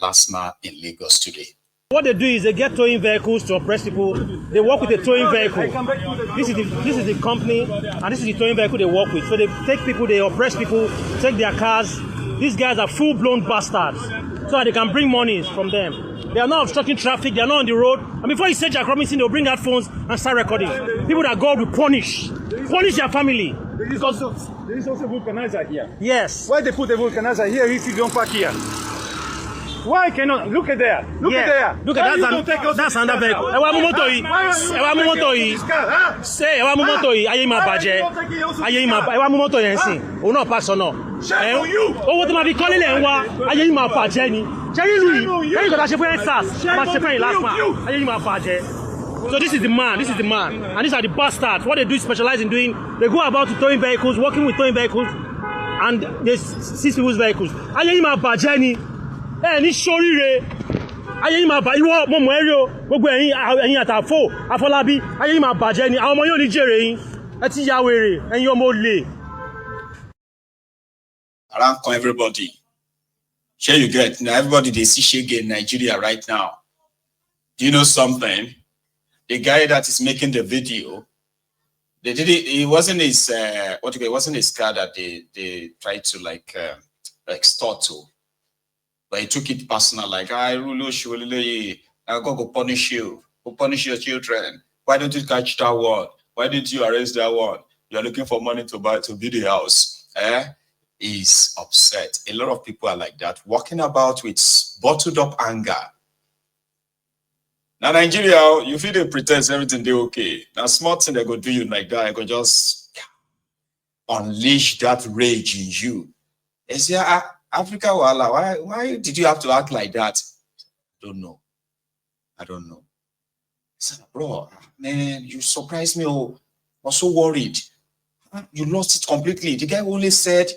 last night in Lagos today. What they do is they get towing vehicles to oppress people. They work with a towing vehicle. This is the company, and this is the towing vehicle they work with. So they take people, they oppress people, take their cars. These guys are full-blown bastards, so that they can bring monies from them. They are not obstructing traffic. They are not on the road. And before you say Jack Robinson, they'll bring out phones and start recording. People that God will punish their family. There is also vulcanizer here. Yes. Why they put the vulcanizer here if you don't park here? Why cannot? Look at there. Look at there. Look at that. That's another vehicle. Ewa moto yi. Say ewa moto yi. Aye ma baje. Aye ma. Ewa moto yen sin. O no pass on no. Owó tí ma fi kọ́lé lẹ̀ ń wá. Aye ma baje ni. Jerry Louis. Jerry got a share SARS. Ma share last man. Aye ma baje. So this is the man. This is the man. And these are the bastards. What they do specialize in doing. They go about to towing vehicles, working with towing vehicles, and they seize people's vehicles. Aye ma baje ni. Ní sóríire ayé yìí máa bà ìwọ mọ̀mọ́ ẹ̀rí o gbogbo ẹ̀yin àtàfò Afọlábí ayé yìí máa bàjẹ́ ni àwọn ọmọ yóò ní jèrè yín ẹ ti ya wèrè ẹ̀yin ọmọ olè. Around everybody, share you get now. Everybody they see shege in Nigeria right now. Do you know something? The guy that is making the video, they did it. It wasn't his it wasn't his car that they tried to like extort to. But he took it personal, like, I'm going to punish you. We'll punish your children. Why don't you catch that one? Why didn't you arrest that one? You're looking for money to build the house. He's upset. A lot of people are like that, walking about with bottled up anger. Now, Nigeria, you feel they pretend everything they okay. Now, smart thing they go do you like that, I go just unleash that rage in you. It's Africa, why did you have to act like that? I don't know. I said, bro, man, you surprised me. Oh, I was so worried. You lost it completely. The guy only said,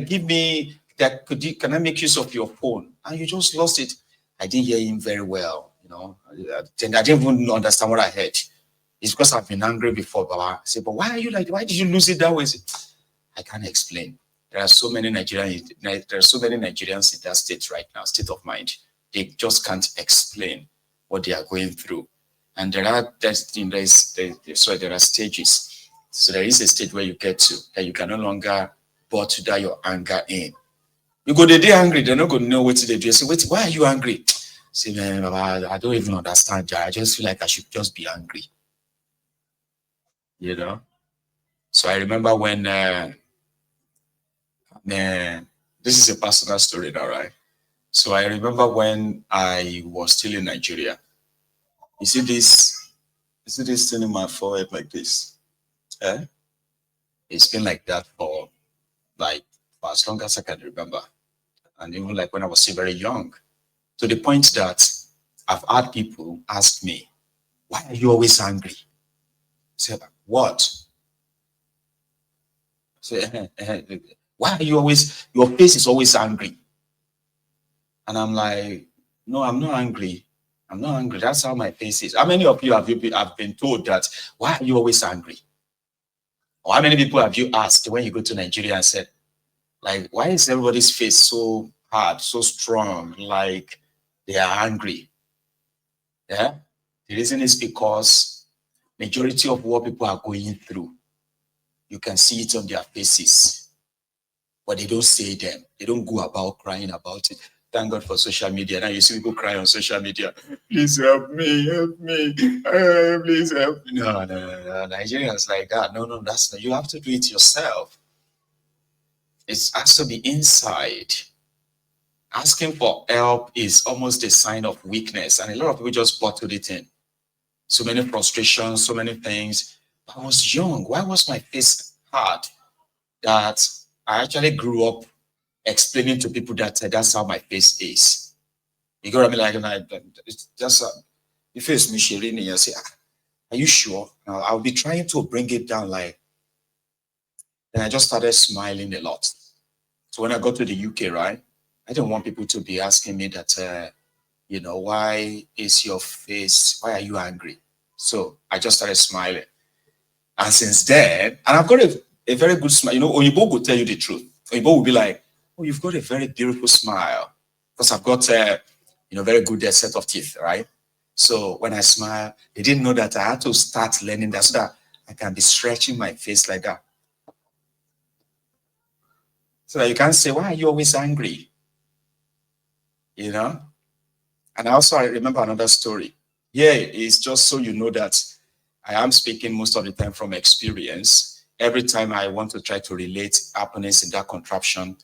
give me that. Can I make use of your phone? And you just lost it. I didn't hear him very well. You know, I didn't even understand what I heard. It's because I've been angry before, Baba. I said, but why are you like? Why did you lose it that way? I can't explain. There are so many Nigerians. There are so many Nigerians in that state right now, state of mind. They just can't explain what they are going through. And there are stages. So there is a stage where you get to that you can no longer bottle down your anger in. You go the day angry, they're not going to know what to do. You say, wait, why are you angry? Say, man, I don't even understand. I just feel like I should just be angry. You know. So I remember when. This is a personal story now, right? So I remember when I was still in Nigeria. You see this thing in my forehead like this? It's been like that for as long as I can remember. And even like when I was still very young. To the point that I've had people ask me, why are you always angry? I said, what? I say, why are you always, your face is always angry? And I'm like, no, I'm not angry. I'm not angry. That's how my face is. How many of you have been told that, why are you always angry? Or how many people have you asked when you go to Nigeria and said, like, why is everybody's face so hard, so strong, like they are angry? Yeah? The reason is because majority of what people are going through, you can see it on their faces. But they don't say them. They don't go about crying about it. Thank God for social media. Now you see people cry on social media. Please help me, please help me. No. Nigerians like that. No, that's not. You have to do it yourself. It has to be inside. Asking for help is almost a sign of weakness. And a lot of people just bottled it in. So many frustrations, so many things. I was young. Why was my face hard? That I actually grew up explaining to people that that's how my face is. You got me like, it's just you face me, Shirini, and you say, are you sure? I'll be trying to bring it down. Like, then I just started smiling a lot. So when I got to the UK, right, I didn't want people to be asking me that, why is your face? Why are you angry? So I just started smiling, and since then, and I've got a very good smile. Oyibo will tell you the truth. Oyibo will be like, oh, you've got a very beautiful smile. because I've got very good set of teeth, right? So when I smile, they didn't know that I had to start learning that so that I can be stretching my face like that. So that you can't say, why are you always angry? You know? And also I remember another story. Yeah, it's just so you know that I am speaking most of the time from experience. Every time I want to try to relate happenings in that contraption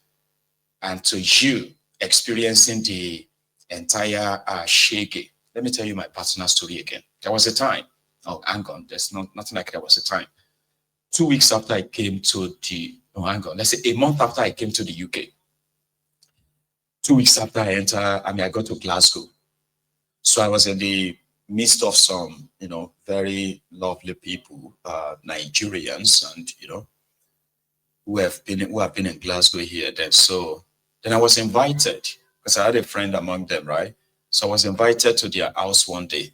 and to you experiencing the entire shege. Let me tell you my personal story again. There was a time, oh, hang on, there's nothing like there was a time. 2 weeks after I came to let's say a month after I came to the UK. 2 weeks after I I got to Glasgow. So I was in the midst of some, very lovely people, Nigerians, and who have been in Glasgow here. Then I was invited because I had a friend among them, right? So I was invited to their house one day,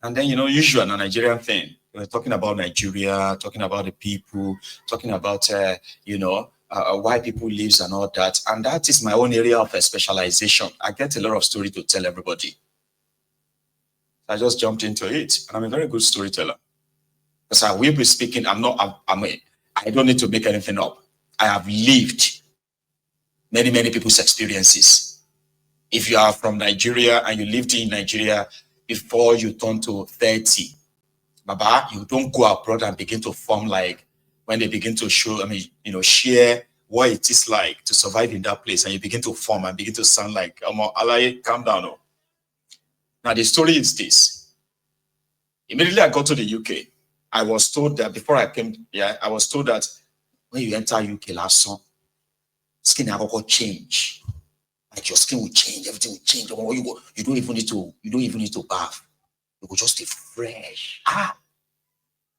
and then usual Nigerian thing. We were talking about Nigeria, talking about the people, talking about why people lives and all that. And that is my own area of specialization. I get a lot of story to tell everybody. I just jumped into it, and I'm a very good storyteller. Because I will be speaking. I don't need to make anything up. I have lived many, many people's experiences. If you are from Nigeria and you lived in Nigeria before you turn to 30, Baba, you don't go abroad and begin to form like when they begin to show, share what it is like to survive in that place, and you begin to form and begin to sound like, calm down. Oh. Now, the story is this. Immediately I got to the UK, I was told that before I came, I was told that when you enter UK last song, skin will change. Like your skin will change, everything will change. You don't even need to bath. You will just stay fresh.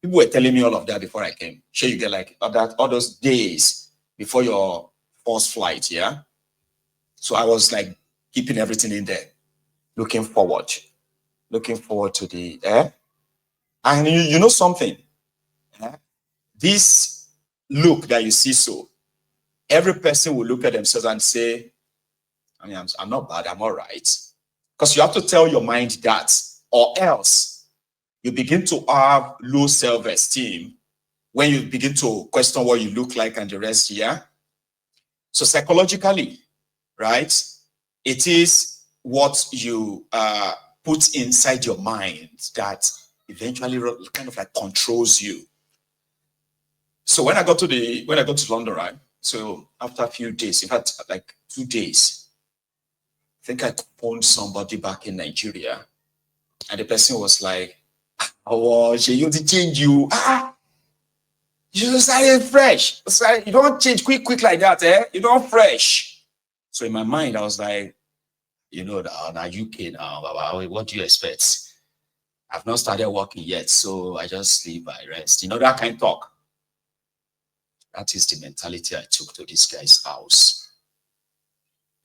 People were telling me all of that before I came. Sure, you get like all those days before your first flight, yeah? So I was like keeping everything in there, looking forward to the and you know something, this look that you see, so every person will look at themselves and say, I'm not bad, I'm all right. Because you have to tell your mind that, or else you begin to have low self-esteem when you begin to question what you look like and the rest, yeah? So psychologically, right, it is what you put inside your mind that eventually kind of like controls you. So when I got to London, right, so after a few days, in fact, like 2 days, I think I phoned somebody back in Nigeria, and the person was like, "Oh, you to change you. You just started fresh. You don't change quick like that, eh? You don't fresh." So in my mind, I was like, now UK now, what do you expect? I've not started working yet, so I just sleep, I rest. That kind of talk. That is the mentality I took to this guy's house.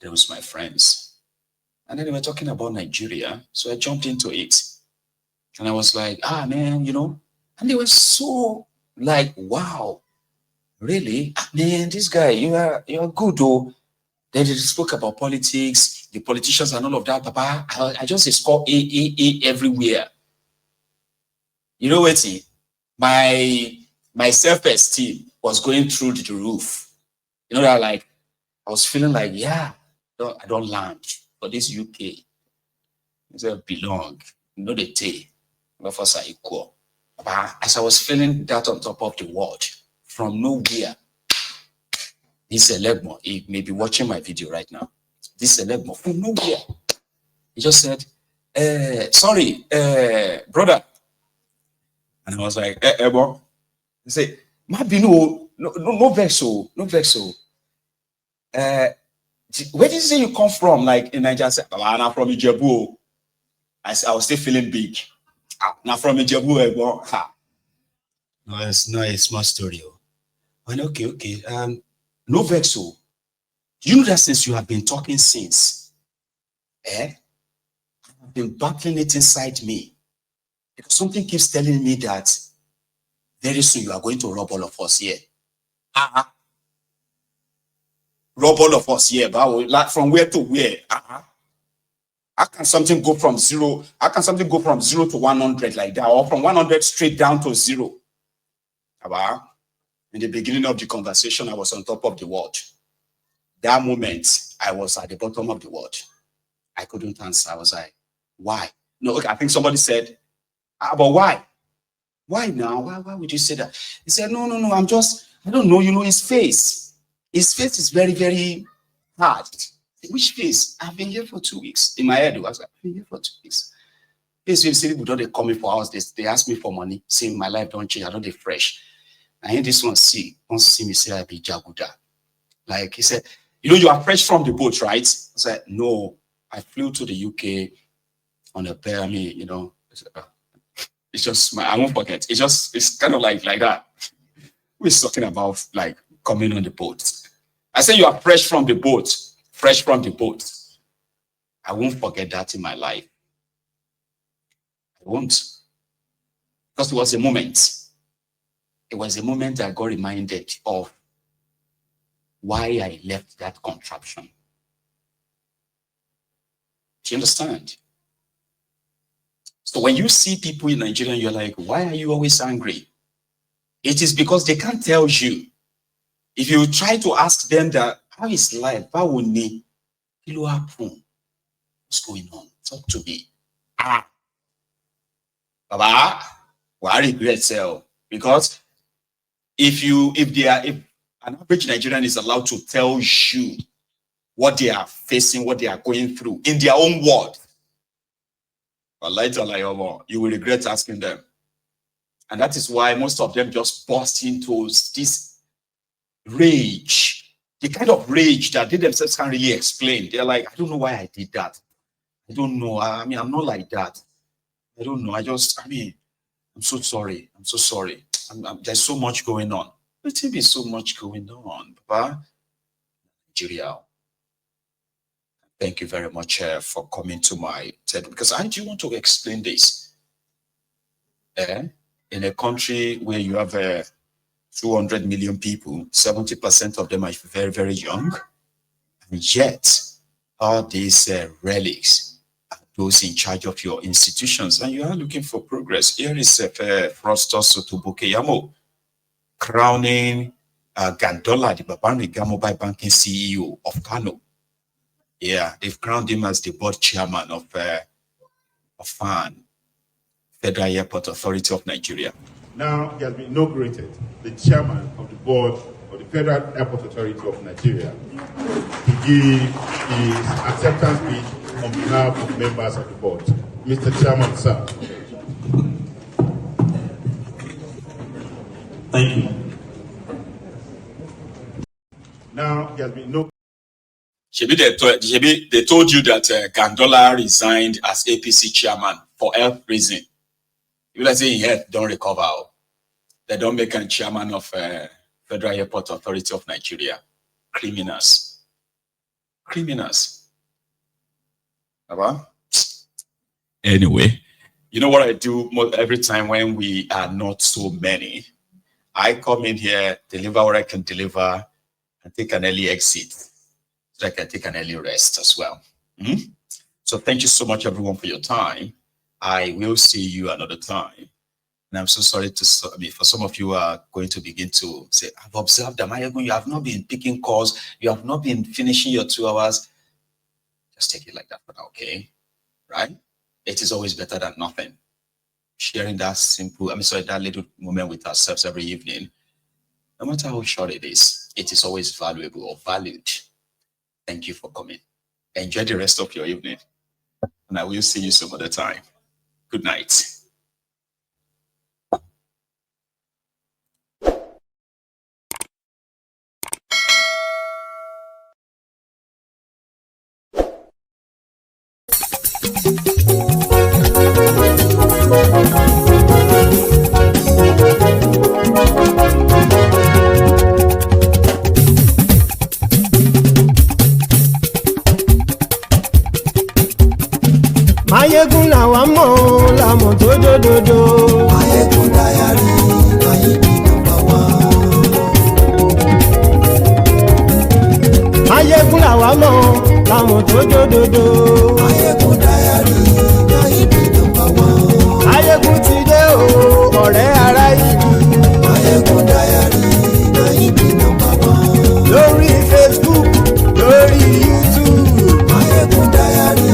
There was my friends. And then they were talking about Nigeria, so I jumped into it. And I was like, man, and they were so like, wow, really? Man, this guy, you're good, though. Then they spoke about politics, the politicians and all of that. Papa, I just score A everywhere. You know what? My self-esteem was going through the roof. That like I was feeling like, I don't land for this UK. I belong. The tea. Both of us are equal. But as I was feeling that on top of the world, from nowhere, this Elegmo, he may be watching my video right now. This Elegmo, from nowhere, he just said, sorry, brother. And I was like, bro. He said, maybe no vexo, no vexo. Where did you say you come from? Like in Nigeria, I said, I'm from Ijebu. I was still feeling big. Now from Ijebu, bro. No, it's not a small story. And okay. No vexo. You know that since you have been talking since, I've been battling it inside me. Because something keeps telling me that very soon you are going to rob all of us here. rob all of us here, but like from where to where? How can something go from zero? How can something go from 0 to 100 like that, or from 100 straight down to 0? In the beginning of the conversation, I was on top of the world. That moment, I was at the bottom of the world. I couldn't answer. I was like, why? No, okay, I think somebody said, but why? Why now? Why would you say that? He said, no, I don't know, his face. His face is very, very hard. Which face? I've been here for 2 weeks. In my head, I was like, I've been here for 2 weeks. This people don't come in for hours. They ask me for money. See, my life don't change. I don't get fresh. I hear this one don't see me say I be Jaguda. Like he said, you are fresh from the boat, right? I said, no, I flew to the UK on a pair. It's just I won't forget. It's kind of like that. We're talking about like coming on the boat. I said, you are fresh from the boat. Fresh from the boat. I won't forget that in my life. I won't. Because it was a moment. It was a moment I got reminded of why I left that contraption. Do you understand? So when you see people in Nigeria, you're like, why are you always angry? It is because they can't tell you. If you try to ask them that, how is life? How will me? What's going on? Talk to me. Baba, I regret so because if an average Nigerian is allowed to tell you what they are facing, what they are going through in their own world, you will regret asking them. And that is why most of them just burst into this rage. The kind of rage that they themselves can't really explain. They're like, I don't know why I did that. I don't know. I'm not like that. I don't know. I'm so sorry. I'm so sorry. There's so much going on. There be so much going on, Papa. Nigeria. Thank you very much for coming to my TED, because I do want to explain this. In a country where you have 200 million people, 70% of them are very, very young, and yet all these relics are those in charge of your institutions, and you are looking for progress. Here is Frostos Sotobokeyamo crowning Gandola, the Babani Mobile Banking CEO of Kano. Yeah, they've crowned him as the board chairman of FAN, Federal Airport Authority of Nigeria. Now he has been inaugurated the chairman of the board of the Federal Airport Authority of Nigeria to give his acceptance speech on behalf of members of the board. Mr. Chairman, sir. Thank you. Now he has been inaugurated. They told you that Gandola resigned as APC chairman for health reason. You let's say health don't recover. They don't make a chairman of Federal Airport Authority of Nigeria. Criminals. Anyway, you know what I do every time when we are not so many? I come in here, deliver what I can deliver, and take an early exit. So I can take an early rest as well. So thank you so much, everyone, for your time. I will see you another time. And I'm so sorry for some of you are going to begin to say, I've observed that you have not been picking calls. You have not been finishing your 2 hours. Just take it like that for now, okay? Right? It is always better than nothing. Sharing that that little moment with ourselves every evening, no matter how short it is always valuable or valued. Thank you for coming. Enjoy the rest of your evening. And I will see you some other time. Good night. Mayegun làwa mọ̀ làmọ̀ tó dòdòdò. Mayegun Diary, Mayegun #1. Máyégún làwa mọ̀ láwọn tó jódodo. Máyégún dáyàrí náírà nọ́mbà wán. Máyégún ti dé o ọ̀rẹ́ ará ìlú. Máyégún dáyàrí náírà nọ́mbà wán. Lórí Facebook lórí YouTube. Máyégún dáyàrí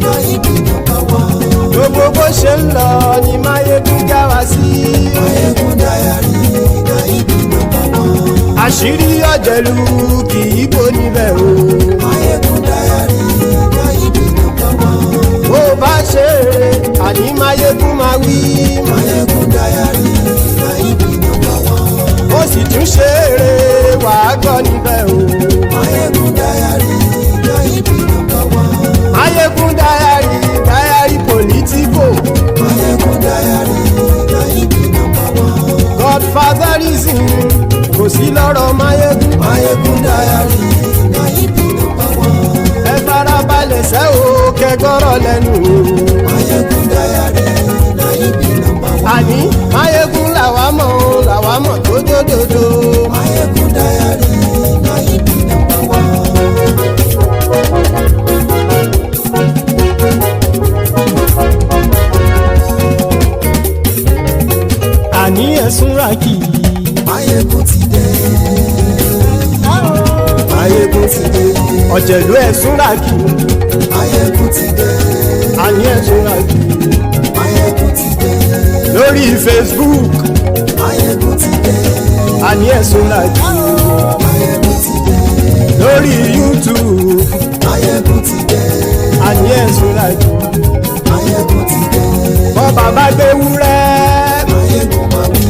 náírà nọ́mbà wán. Gbogbo bó ṣe ń lọ ni Máyégún já wa sí. Máyégún dáyàrí náírà nọ́mbà wán. Àṣírí ọ̀jẹ̀lú kì í bò níbẹ̀ o. Máyégún dáyàrí náírà nọ́mbà wán. Bó bá ṣe eré àní Máyégún máa wí. Máyégún dáyàrí náírà nọ́mbà wán. Ó sì tún ṣe eré wàá gbọ́ níbẹ̀ o. Máyégún dáyàrí náírà nọ́mbà wán. Máyégún dáyàrí pòlítíkò. Máyégún dáyàrí náírà nọ́mbà wán. Godfatherism kò sí lọ́rọ̀ Máyégún. Máyégún dáyàrí náírà nọ́mbà wán. Ẹ farabalẹ̀ sẹ́ o kẹgbọ́rọ̀ lẹ́nu o. Máyégún dáyàrí náírà nọ́mbà wán. Àní Máyégún làwa mọ̀ tó dódòdó. Máyégún dáyàrí náírà nọ́mbà wán. Àní ẹ̀sùn ràkì. Máyégún ti dé. Máyégún ti dé. Ọ̀jẹ̀lú ẹ̀sùn ràkì. Máyégún ti dé. Àní ẹ̀sùn ràkì. Máyégún ti dé. Lórí Facebook. Máyégún ti dé. Àní ẹ̀sùn ràkì. Máyégún ti dé. Lórí YouTube. Máyégún ti dé. Àní ẹ̀sùn ràkì. Máyégún ti dé. Bọ́ bàbá gbé wúrẹ́. Máyégún máa wí.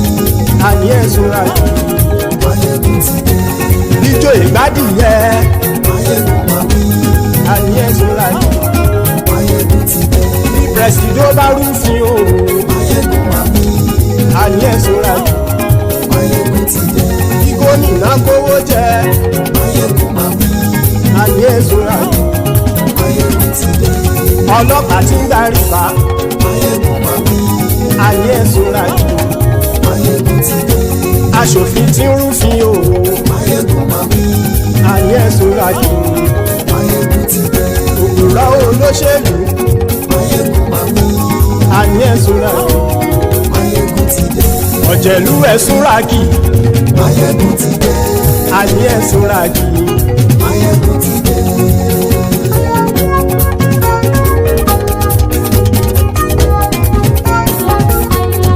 Àní ẹ̀sùn ràkì. Máyégún ti dé. Ijó ìgbádìyẹ. Máyégún máa wí. Àní ẹ̀sùn ràkì. Máyégún ti dé. Bí pẹ̀sìdó bá rúfin o. Máyégún máa wí. Àní ẹ̀sùn ràkì. Máyégún ti dé. Bí gómìnà kówó jẹ. Máyégún máa wí. Àní ẹ̀sùn ràkì. Máyégún ti dé. Ọlọ́pàá tí ń darí bá. Máyégún máa wí. Àní ẹ̀sùn ràkì. Máyégún ti dé. Aṣòfin tí ń rúfin o. Máyégún máa wí. Àní ẹ̀sùn ràkì. Máyégún ti dé. Òpùrọ́ olóṣèlú. Máyégún máa wí. Àní ẹ̀sùn ràkì. Máyégún ti dé. Ọ̀jẹ̀lú ẹ̀sùn ràkì. Máyégún ti dé. Àní ẹ̀sùn ràkì. Máyégún ti dé.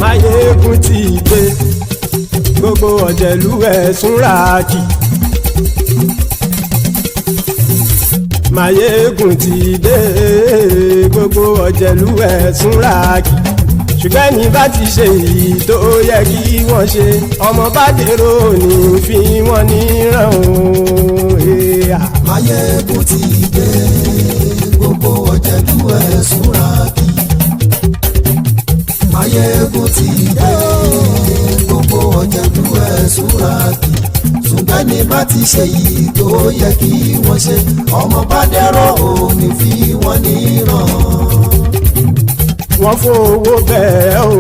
Máyégún ti dé. Gbogbo ọ̀jẹ̀lú ẹ̀sùn ràkì. Máyégún ti dé. Gbogbo ọ̀jẹ̀lú ẹ̀sùn ràkì. Ṣùgbọ́n ní bá ti ṣe èyí tó yẹ kí wọ́n ṣe, ọmọ bá dèrò ní fi wọ́n níran o. Máyégún ti dé. Gbogbo ọ̀jẹ̀lú ẹ̀sùn ràkì. Máyégún ti dé. Gbogbo ọ̀jẹ̀lú ẹ̀sùn ràkì. Ṣùgbọ́n ní bá ti ṣe èyí tó yẹ kí wọ́n ṣe, ọmọ bá dẹ̀rọ̀ ò ní fi wọ́n níran. Wọ́n fowó bẹ́ẹ̀ o,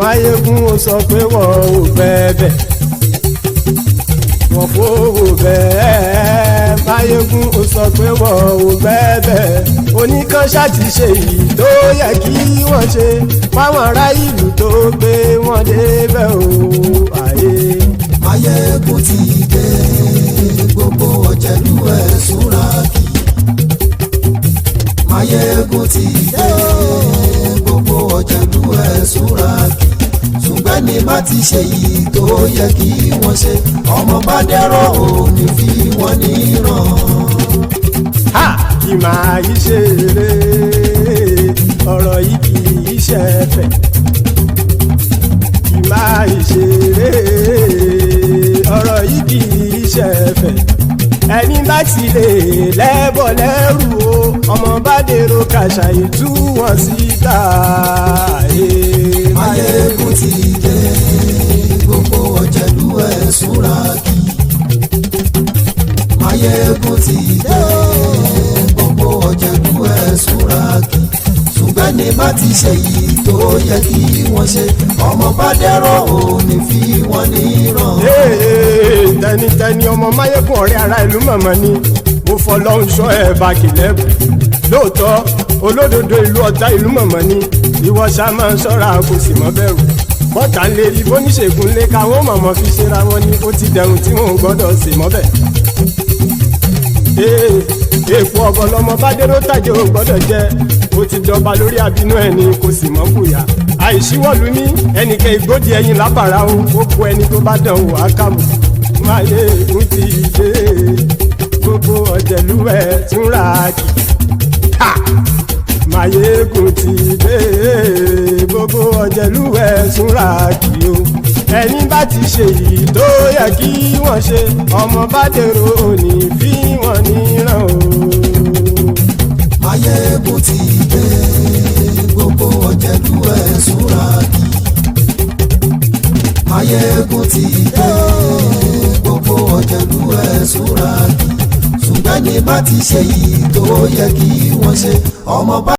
Máyégún ó sọ pé wọ́n ò bẹ́ẹ̀. Wọ́n fowó bẹ́ẹ̀, Máyégún ó sọ pé wọ́n ò bẹ́ẹ̀. Oníkanṣá ti ṣe èyí tó yẹ kí wọ́n ṣe, fáwọn ará ìlú tó gbé wọn débẹ̀ o. Máyégún ti dé. Gbogbo ọ̀jẹ̀lú ẹ̀sùn ràkì. Máyégún ti dé. Gbogbo ọ̀jẹ̀lú ẹ̀sùn ràkì. Ṣùgbọ́n ní bá ti ṣe yìí tó yẹ kí wọ́n ṣe, ọmọ bá dẹ̀rọ̀ ò ní fi wọ́n níran. Ha! Kì máa yí ṣe eré, ọ̀rọ̀ yìí kì í ṣe ẹ̀fẹ̀. Kì máa yí ṣe eré, ọ̀rọ̀ yìí kì í ṣe ẹ̀fẹ̀. Ẹni bá ti lè lẹ́bọ̀ lẹ́rù o, ọmọ bá dèrò kàṣà ìtú wọn síta. Máyégún ti dé. Gbogbo ọ̀jẹ̀lú ẹ̀sùn ràkì. Máyégún ti dé. Gbogbo ọ̀jẹ̀lú ẹ̀sùn ràkì. Ṣùgbọ́n ní bá ti ṣe yìí tó yẹ kí wọ́n ṣe, ọmọ bá dẹ̀rọ̀ ò ní fi wọ́n níran. Tẹnitẹni ọmọ Máyégún ọ̀rẹ́ ara ìlú mọ̀mọ́ ni mo fọlọ́hún ṣọ́ ẹ̀ bá kìlẹ́bù lóòótọ́ olódodo ìlú ọ̀tá ìlú mọ̀mọ́ ni ìwọ ṣá máa ń ṣọ́ra kò sì mọ́ bẹ̀rù bọ́tà ń lè rí bóníṣègùn lé káwọn mọ̀mọ́ fi ṣera wọn ni ó ti dẹrùn tí wọn ò gbọ́dọ̀ sì mọ́ bẹ̀. èèpo ọ̀bọ̀lọmọ bá dérò tàjẹ́ ò gbọ́dọ̀ jẹ́ ó ti dọba lórí àbínú ẹni kò sì mọ́ fòyà àìsíwọ́lu ní ẹnìkẹ́ ìgbódì ẹyin lábàrá o ó kó ẹni tó bá dán wò á kàmù máyé ègún ti dé gbogbo ọ̀jẹ̀lú ẹ̀ tún ra kì máyé ègún ti dé gbogbo ọ̀jẹ̀lú ẹ̀ tún ra kì o ẹni bá ti ṣe yìí tó yẹ kí wọ́n ṣe ọmọ bá dèrò òní fi wọ́n níran o. máyé ègún ti dé gbogbo ọ̀jẹ̀lú ẹ̀ tún ra kì máyé ègún ti dé gbogbo ọ̀jẹ̀lú ẹ̀ tún ra kì ṣùgbọ́n ní bá ti ṣe yìí tó yẹ kí wọ́n ṣe ọmọ bá